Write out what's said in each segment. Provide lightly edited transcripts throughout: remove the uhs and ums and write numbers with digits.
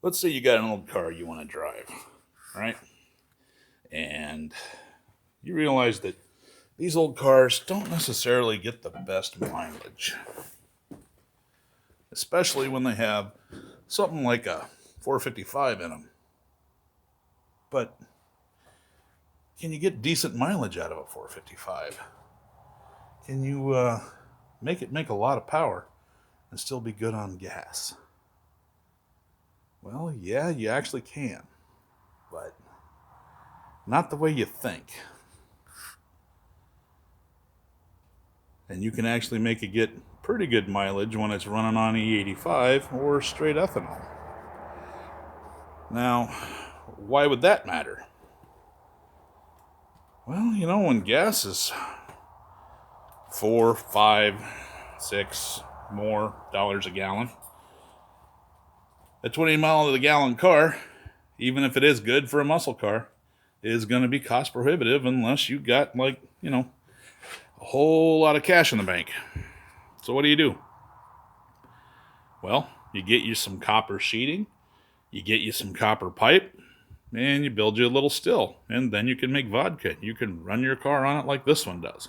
Let's say you got an old car you want to drive, right? And you realize that these old cars don't necessarily get the best mileage, especially when they have something like a 455 in them. But can you get decent mileage out of a 455? Can you make it make a lot of power and still be good on gas? Well, yeah, you actually can, but not the way you think. And you can actually make it get pretty good mileage when it's running on E85 or straight ethanol. Now, why would that matter? Well, when gas is 4, 5, 6 more dollars a gallon, a 20 mile to the gallon car, even if it is good for a muscle car, is going to be cost prohibitive unless you got a whole lot of cash in the bank. So what do? Well, you get you some copper sheeting, you get you some copper pipe, and you build you a little still, and then you can make vodka. You can run your car on it like this one does.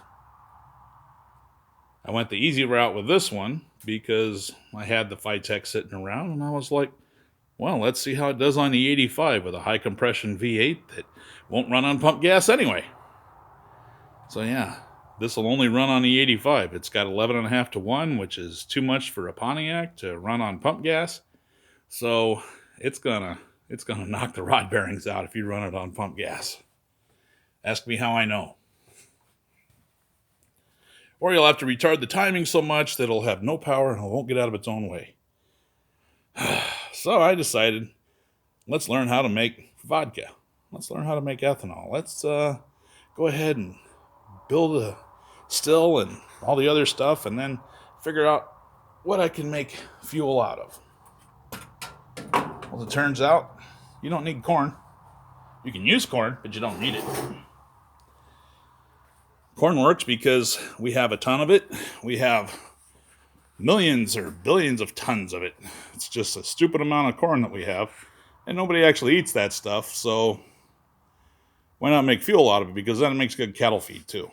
I went the easy route with this one because I had the Phytech sitting around, and I was like, well, let's see how it does on the 85 with a high compression V8 that won't run on pump gas anyway. So yeah, this will only run on the 85. It's got 11.5 to 1, which is too much for a Pontiac to run on pump gas. So it's gonna knock the rod bearings out if you run it on pump gas. Ask me how I know. Or you'll have to retard the timing so much that it'll have no power and it won't get out of its own way. So I decided, let's learn how to make vodka. Let's learn how to make ethanol. Let's go ahead and build a still and all the other stuff, and then figure out what I can make fuel out of. Well, it turns out you don't need corn. You can use corn, but you don't need it. Corn works because we have a ton of it. We have millions or billions of tons of it. It's just a stupid amount of corn that we have, and nobody actually eats that stuff, so why not make fuel out of it? Because then it makes good cattle feed too.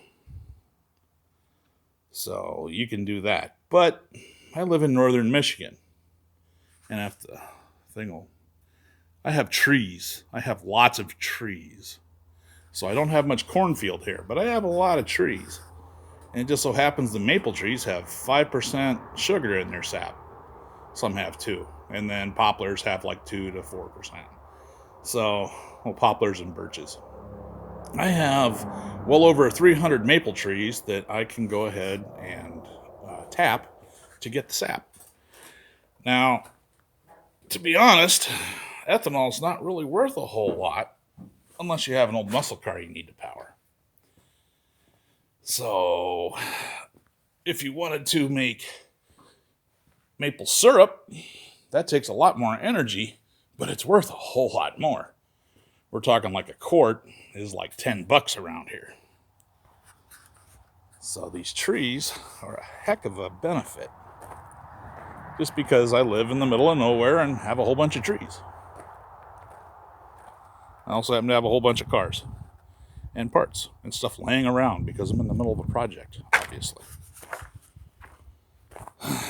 So you can do that. But I live in northern Michigan, and I have trees. I have lots of trees. So I don't have much cornfield here, but I have a lot of trees. And it just so happens the maple trees have 5% sugar in their sap. Some have 2. And then poplars have like 2 to 4%. So, poplars and birches. I have well over 300 maple trees that I can go ahead and tap to get the sap. Now, to be honest, ethanol is not really worth a whole lot unless you have an old muscle car you need to power. So, if you wanted to make maple syrup, that takes a lot more energy, but it's worth a whole lot more. We're talking like a quart is like $10 around here. So these trees are a heck of a benefit. Just because I live in the middle of nowhere and have a whole bunch of trees. I also happen to have a whole bunch of cars and parts and stuff laying around because I'm in the middle of a project, obviously.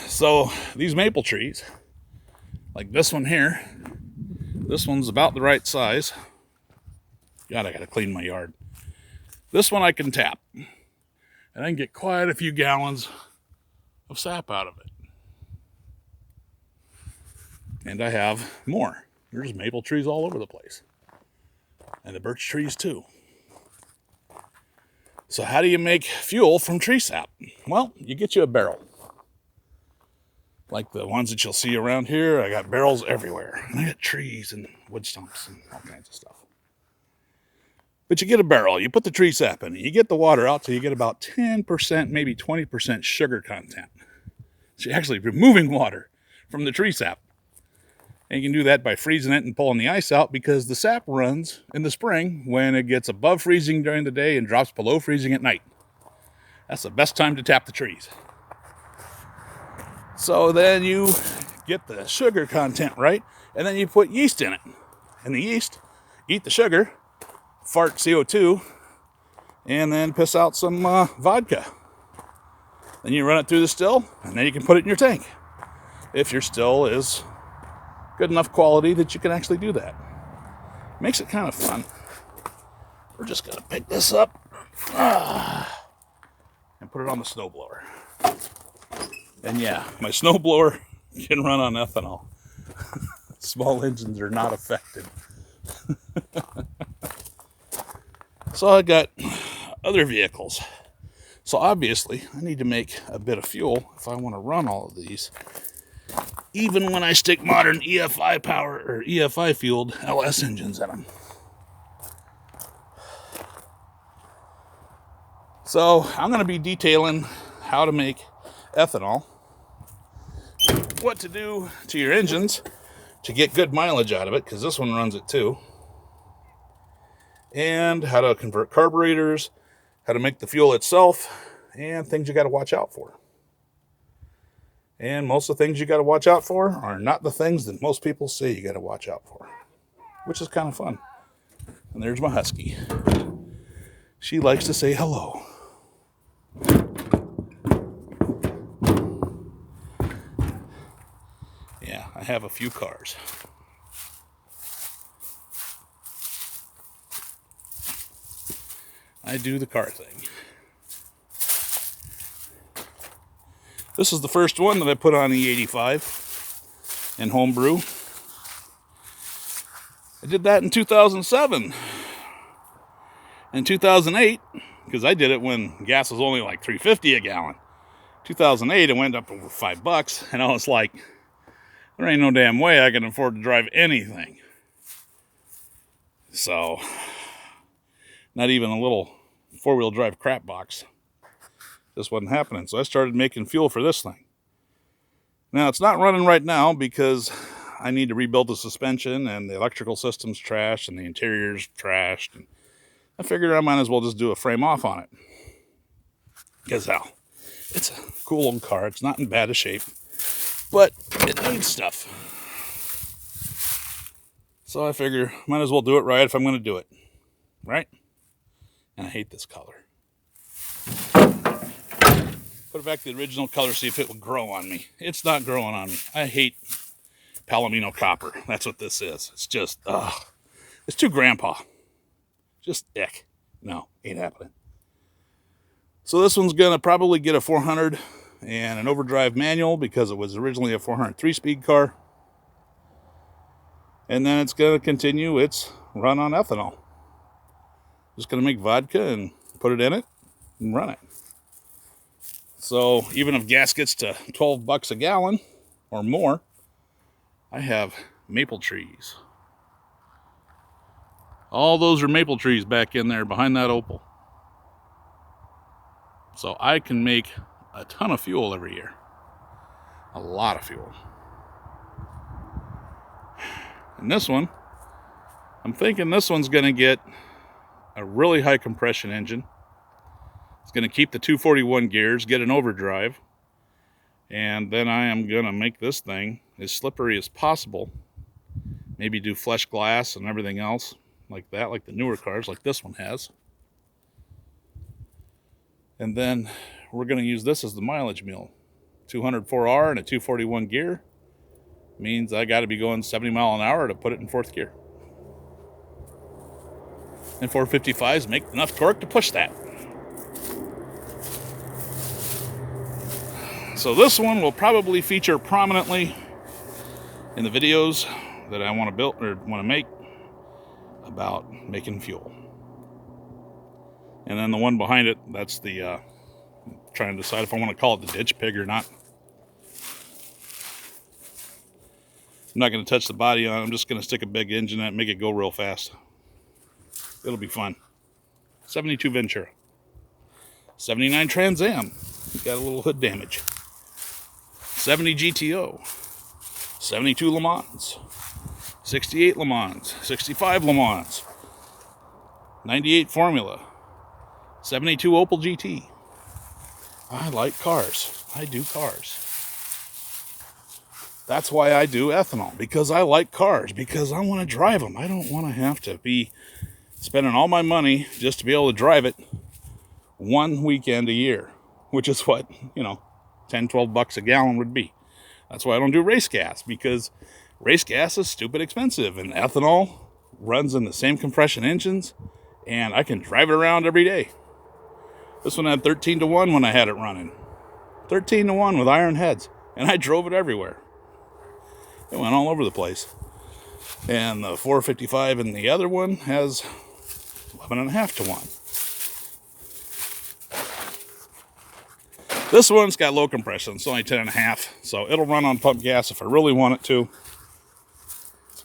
So these maple trees, like this one here, this one's about the right size. God, I gotta clean my yard. This one I can tap, and I can get quite a few gallons of sap out of it. And I have more. There's maple trees all over the place. And the birch trees too. So how do you make fuel from tree sap? Well, you get you a barrel. Like the ones that you'll see around here, I got barrels everywhere. And I got trees and wood stumps and all kinds of stuff. But you get a barrel, you put the tree sap in it, you get the water out till you get about 10%, maybe 20% sugar content. So you're actually removing water from the tree sap. And you can do that by freezing it and pulling the ice out, because the sap runs in the spring when it gets above freezing during the day and drops below freezing at night. That's the best time to tap the trees. So then you get the sugar content right, and then you put yeast in it. And the yeast eat the sugar, fart CO2, and then piss out some vodka. Then you run it through the still, and then you can put it in your tank. If your still is good enough quality that you can actually do that. Makes it kind of fun. We're just going to pick this up and put it on the snowblower. And yeah, my snowblower can run on ethanol. Small engines are not affected. So I got other vehicles. So obviously, I need to make a bit of fuel if I want to run all of these. Even when I stick modern EFI power or EFI fueled LS engines in them. So I'm going to be detailing how to make ethanol, what to do to your engines to get good mileage out of it, because this one runs it too, and how to convert carburetors, how to make the fuel itself, and things you got to watch out for. And most of the things you got to watch out for are not the things that most people say you got to watch out for, which is kind of fun. And there's my husky. She likes to say hello. Yeah, I have a few cars. I do the car thing. This is the first one that I put on E85 in homebrew. I did that in 2007. In 2008, because I did it when gas was only like $3.50 a gallon. 2008, it went up over $5, and I was like, there ain't no damn way I can afford to drive anything. So, not even a little four-wheel drive crap box. This wasn't happening. So I started making fuel for this thing. Now, it's not running right now because I need to rebuild the suspension, and the electrical system's trashed, and the interior's trashed. And I figured I might as well just do a frame off on it. Because hell, it's a cool old car. It's not in bad a shape, but it needs stuff. So I figure might as well do it right if I'm going to do it. Right? And I hate this color. Put it back to the original color, see if it will grow on me. It's not growing on me. I hate Palomino copper. That's what this is. It's just, it's too grandpa. Just ick. No, ain't happening. So this one's going to probably get a 400 and an overdrive manual because it was originally a 400 3-speed car. And then it's going to continue its run on ethanol. Just going to make vodka and put it in it and run it. So even if gas gets to $12 a gallon or more, I have maple trees. All those are maple trees back in there behind that opal. So I can make a ton of fuel every year. A lot of fuel. And this one, I'm thinking this one's going to get a really high compression engine. It's going to keep the 241 gears, get an overdrive, and then I am going to make this thing as slippery as possible. Maybe do flesh glass and everything else like that, like the newer cars, like this one has. And then we're going to use this as the mileage mule. 204R and a 241 gear means I got to be going 70 miles an hour to put it in fourth gear. And 455s make enough torque to push that. So this one will probably feature prominently in the videos that I want to build or want to make about making fuel. And then the one behind it, that's the trying to decide if I want to call it the ditch pig or not. I'm not going to touch the body on it. I'm just going to stick a big engine in it and make it go real fast. It'll be fun. 72 Ventura. 79 Trans Am. Got a little hood damage. 70 GTO. 72 Le Mans. 68 Le Mans. 65 Le Mans. 98 Formula. 72 Opel GT. I like cars. I do cars. That's why I do ethanol, because I like cars, because I want to drive them. I don't want to have to be spending all my money just to be able to drive it one weekend a year, which is what, 10, 12 bucks a gallon would be. That's why I don't do race gas, because race gas is stupid expensive, and ethanol runs in the same compression engines, and I can drive it around every day. This one had 13-to-1 when I had it running. 13-to-1 with iron heads, and I drove it everywhere. It went all over the place. And the 455 in the other one has 11.5-to-1. This one's got low compression. It's only 10.5, so it'll run on pump gas if I really want it to.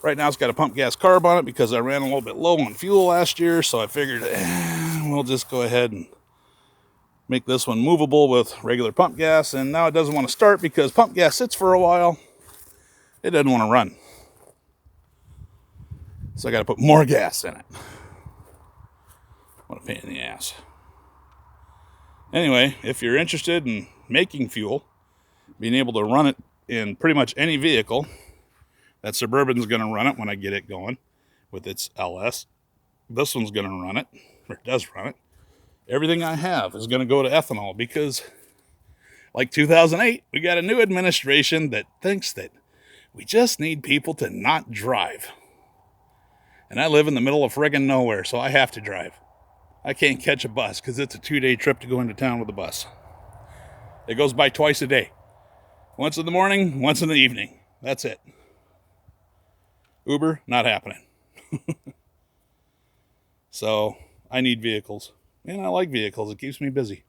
Right now it's got a pump gas carb on it because I ran a little bit low on fuel last year, so I figured we'll just go ahead and make this one movable with regular pump gas. And now it doesn't want to start because pump gas sits for a while. It doesn't want to run. So I got to put more gas in it. What a pain in the ass. Anyway, if you're interested in making fuel, being able to run it in pretty much any vehicle, that Suburban's going to run it when I get it going with its LS. This one's going to run it, or does run it. Everything I have is going to go to ethanol because, like 2008, we got a new administration that thinks that we just need people to not drive. And I live in the middle of friggin' nowhere, so I have to drive. I can't catch a bus because it's a 2-day trip to go into town with a bus. It goes by twice a day. Once in the morning, once in the evening. That's it. Uber, not happening. So, I need vehicles. And I like vehicles. It keeps me busy.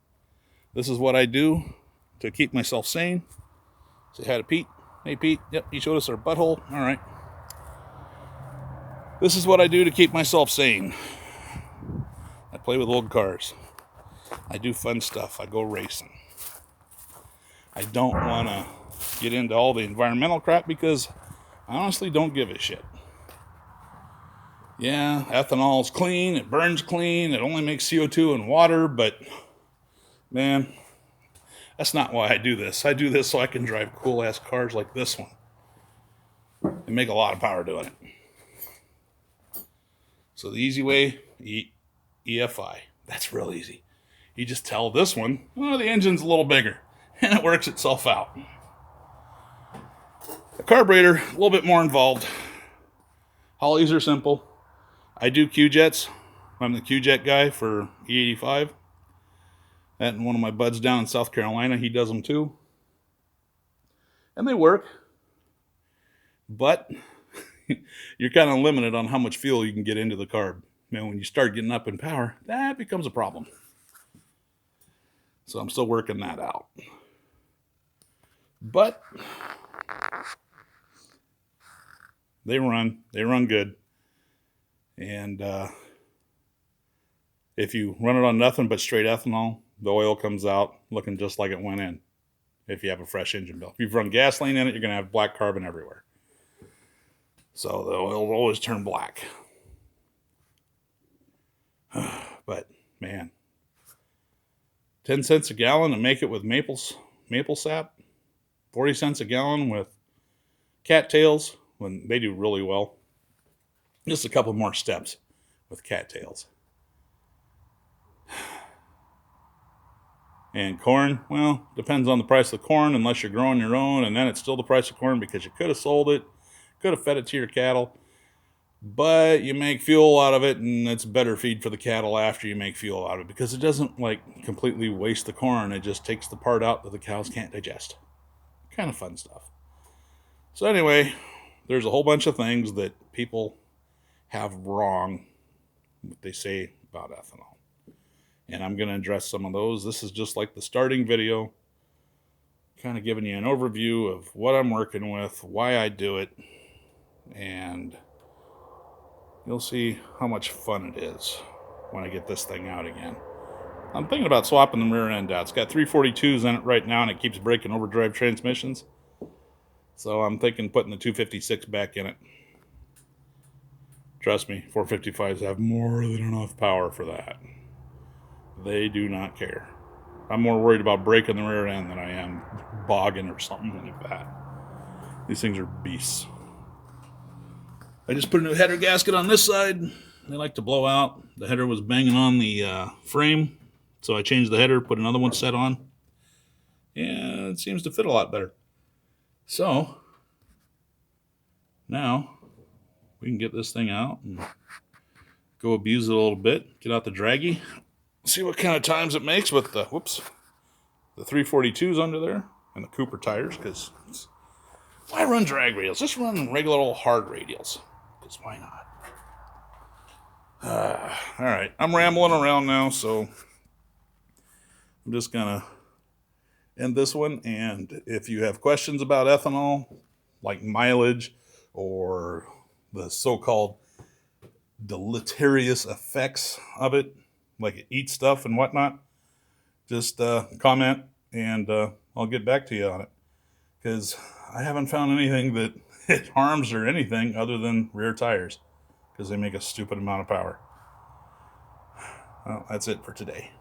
This is what I do to keep myself sane. Say hi to Pete. Hey, Pete. Yep, he showed us our butthole. All right. This is what I do to keep myself sane. I play with old cars. I do fun stuff. I go racing. I don't want to get into all the environmental crap because I honestly don't give a shit. Yeah, ethanol's clean. It burns clean. It only makes CO2 and water, but man, that's not why I do this. I do this so I can drive cool-ass cars like this one and make a lot of power doing it. So the easy way, EFI. That's real easy. You just tell this one, oh, the engine's a little bigger, and it works itself out. The carburetor, a little bit more involved. Hollies are simple. I do Q-jets. I'm the Q-jet guy for E85. That and one of my buds down in South Carolina, he does them too. And they work. But you're kind of limited on how much fuel you can get into the carb. When you start getting up in power, that becomes a problem. So I'm still working that out. But they run good. And if you run it on nothing but straight ethanol, the oil comes out looking just like it went in. If you have a fresh engine build. If you've run gasoline in it, you're going to have black carbon everywhere. So the oil will always turn black. But, man, 10 cents a gallon to make it with maple sap, 40 cents a gallon with cattails, when they do really well. Just a couple more steps with cattails. And corn, well, depends on the price of the corn, unless you're growing your own, and then it's still the price of corn because you could have sold it, could have fed it to your cattle. But you make fuel out of it, and it's better feed for the cattle after you make fuel out of it because it doesn't completely waste the corn. It just takes the part out that the cows can't digest. Kind of fun stuff. So anyway, there's a whole bunch of things that people have wrong, what they say about ethanol. And I'm going to address some of those. This is just like the starting video, kind of giving you an overview of what I'm working with, why I do it, and you'll see how much fun it is when I get this thing out again. I'm thinking about swapping the rear end out. It's got 342s in it right now, and it keeps breaking overdrive transmissions. So I'm thinking putting the 256 back in it. Trust me, 455s have more than enough power for that. They do not care. I'm more worried about breaking the rear end than I am bogging or something like that. These things are beasts. I just put a new header gasket on this side. They like to blow out. The header was banging on the frame, so I changed the header, put another one set on, and it seems to fit a lot better. So now we can get this thing out and go abuse it a little bit, get out the draggy, see what kind of times it makes with the, the 342s under there and the Cooper tires, because why run drag radials? Just run regular old hard radials, because why not? All right, I'm rambling around now, so I'm just gonna end this one. And if you have questions about ethanol, like mileage or the so-called deleterious effects of it, like it eats stuff and whatnot, just comment and I'll get back to you on it, because I haven't found anything that it harms or anything other than rear tires, because they make a stupid amount of power. Well, that's it for today.